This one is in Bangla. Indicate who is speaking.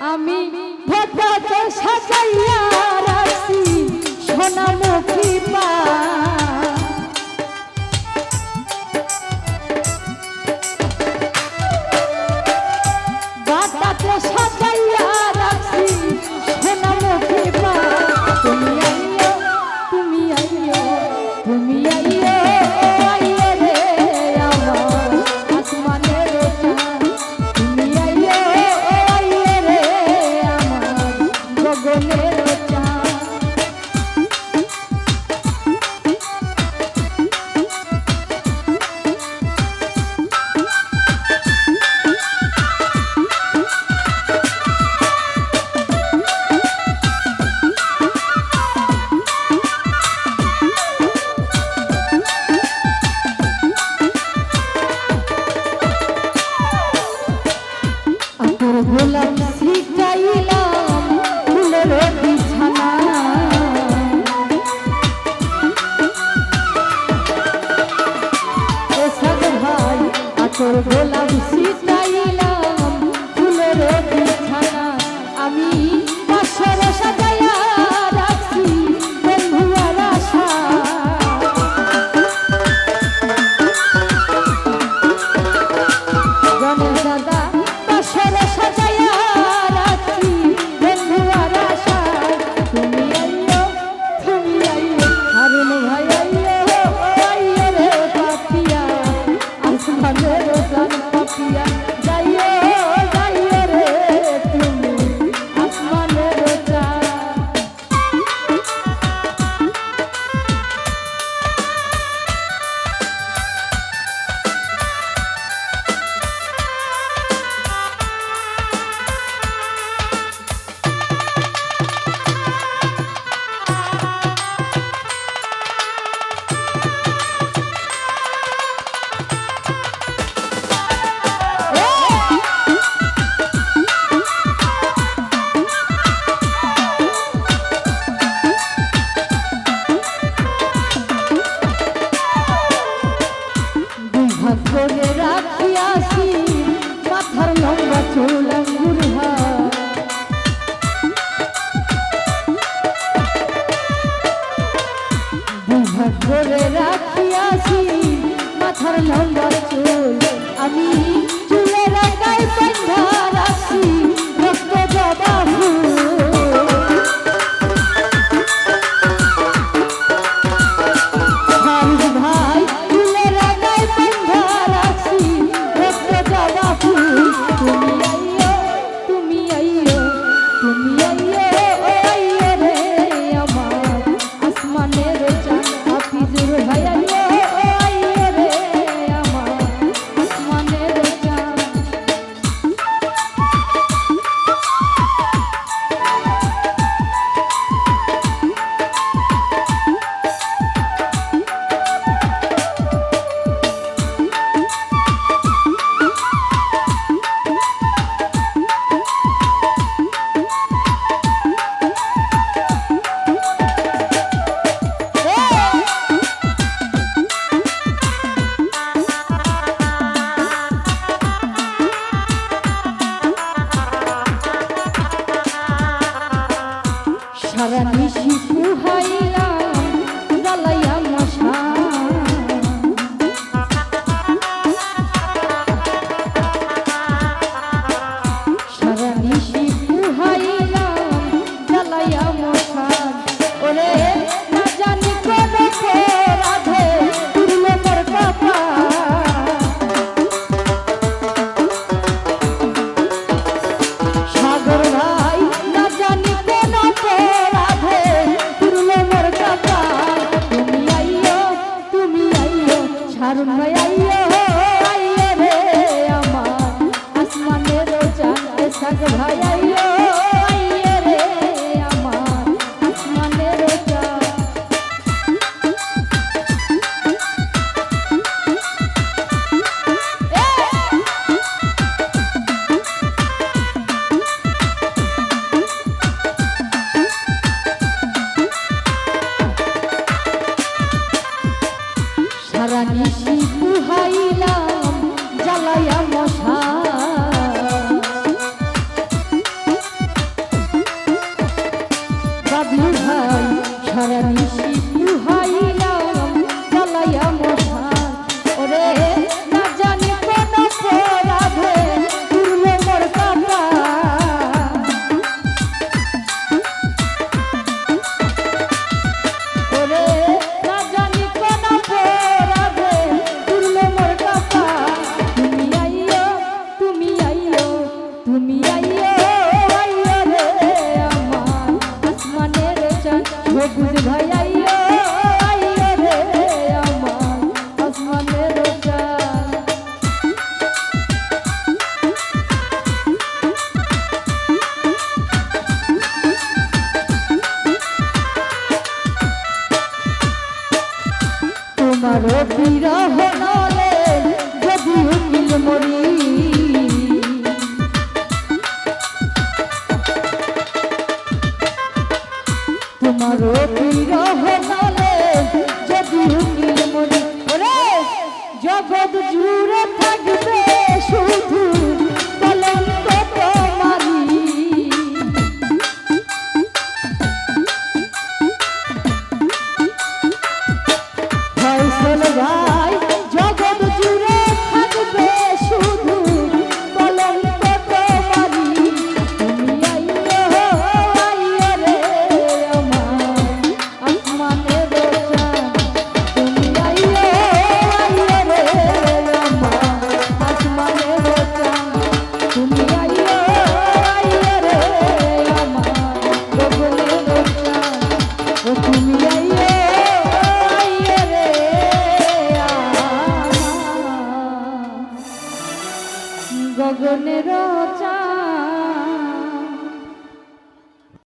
Speaker 1: আমি ভোটাতে সাজাইয়া রাখছি সোনামুখী পা বাটাতে সাজাইয়া রাখছি সোনামুখী পা তুমি আইও তুমি আইও তুমি আইও আইও রে আমার আসমানের চাঁদ তুমি আইও আইও রে আমার গগনের চাঁদ গোলাপ ছিটাইলাম ফুলের বিছানা ও সাদ ভাই আতর গোলাপ ছিটাইলাম ফুলের বিছানা আমি বাসর সাজাইয়া রাখছি বন্ধুয়ার আশা গণেশ দাদা বাসর সাজাইয়া রাখছি বন্ধুয়ার আশা তুমি আইও হারুন ভাই আইও আইও রে পাপিয়া আসমানের প্রাণ পাপিয়া যাইও যাইও রে তুমি আসমানের চাঁদ করে রাখিয়াছি মাথার লম্বা চুল আঙ্গুর বিভাগ করে রাখিয়াছি মাথার লম্বা চুল আমি চুলের গায়ে বাঁধা রাখছি রক্ত জবা ভাই চুলের গায়ে বাঁধা রাখছি রক্ত জবা ফুল তুমি আইও তুমি আইও আইও রে আমার আসমানের চাঁদ হাফিজুর ভাই আইও আইও রে আমার আসমানের চাঁদ সারা নিশি পুহাইলাম জ্বালাইয়া মশা সারা নিশি পুহাইলাম জ্বালাইয়া মশা ওরে না জানি কোন রাধে তুলল মোর পাপা সাগর ভাই না জানি কোন রাধে তুলল মোর পাপা তুমি আইও ছাড়ুন ভাই আইও আইও রে আমার আসমানের চাঁদ সাগর ভাই আইও আইও রে আমার আসমানের চাঁদ সারা নিশি পুহাইলাম জ্বালাইয়া মশা সবুজ ভাই আইয়ো আইয়ো রে আমার আসমানের চাঁদ তোমার বিরহ নলে যদি উকিল মরি তোমার